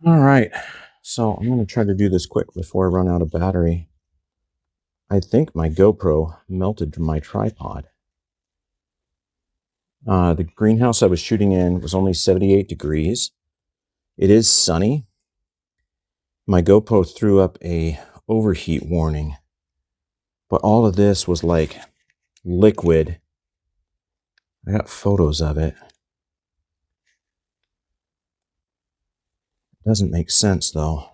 All right, so I'm going to try to do this quick before I run out of battery. I think my GoPro melted from my tripod. The greenhouse I was shooting in was only 78 degrees. It is sunny. My GoPro threw up a overheat warning, but all of this was like liquid. I got photos of it. Doesn't make sense though.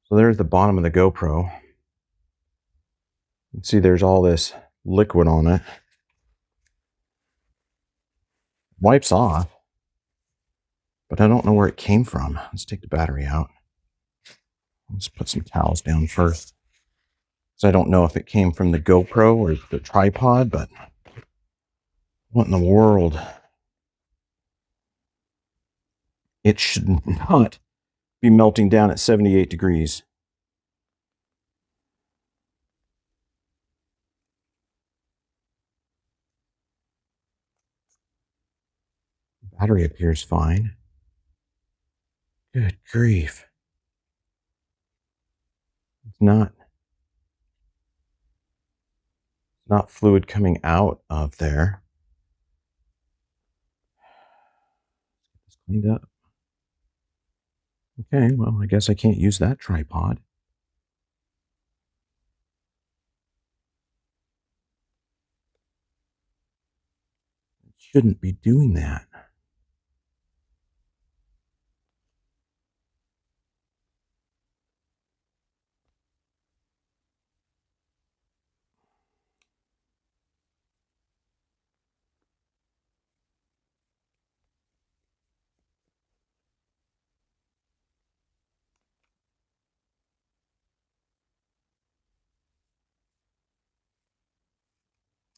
So there's the bottom of the GoPro. You can see there's all this liquid on it. Wipes off, but I don't know where it came from. Let's take the battery out. Let's put some towels down first. So I don't know if it came from the GoPro or the tripod, but what in the world? It should not be melting down at 78 degrees. Battery appears fine. Good grief. It's not fluid coming out of there. Get this cleaned up. Okay, well, I guess I can't use that tripod. It shouldn't be doing that.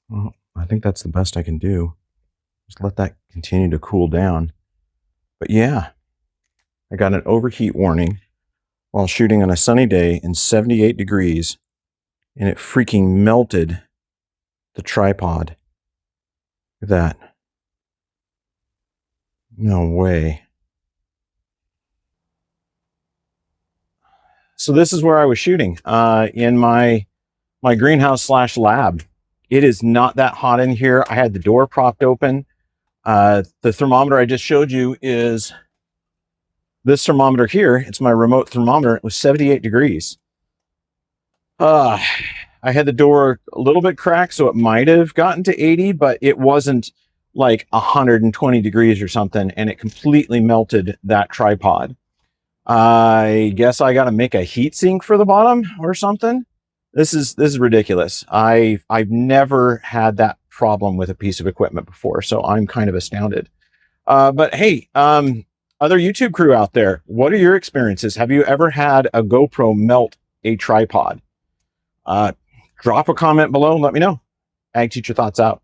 Well, I think that's the best I can do. Just let that continue to cool down. But yeah, I got an overheat warning while shooting on a sunny day in 78 degrees, and it freaking melted the tripod. Look at that. No way. So this is where I was shooting, in my greenhouse slash lab. It is not that hot in here. I had the door propped open. The thermometer I just showed you is this thermometer here. It's my remote thermometer. It was 78 degrees. I had the door a little bit cracked, so it might have gotten to 80, but it wasn't like 120 degrees or something, and it completely melted that tripod. I guess I got to make a heat sink for the bottom or something. This is ridiculous. I've never had that problem with a piece of equipment before, so I'm kind of astounded. But hey, other YouTube crew out there, what are your experiences? Have you ever had a GoPro melt a tripod? Drop a comment below and let me know. Ag Teacher Thoughts out.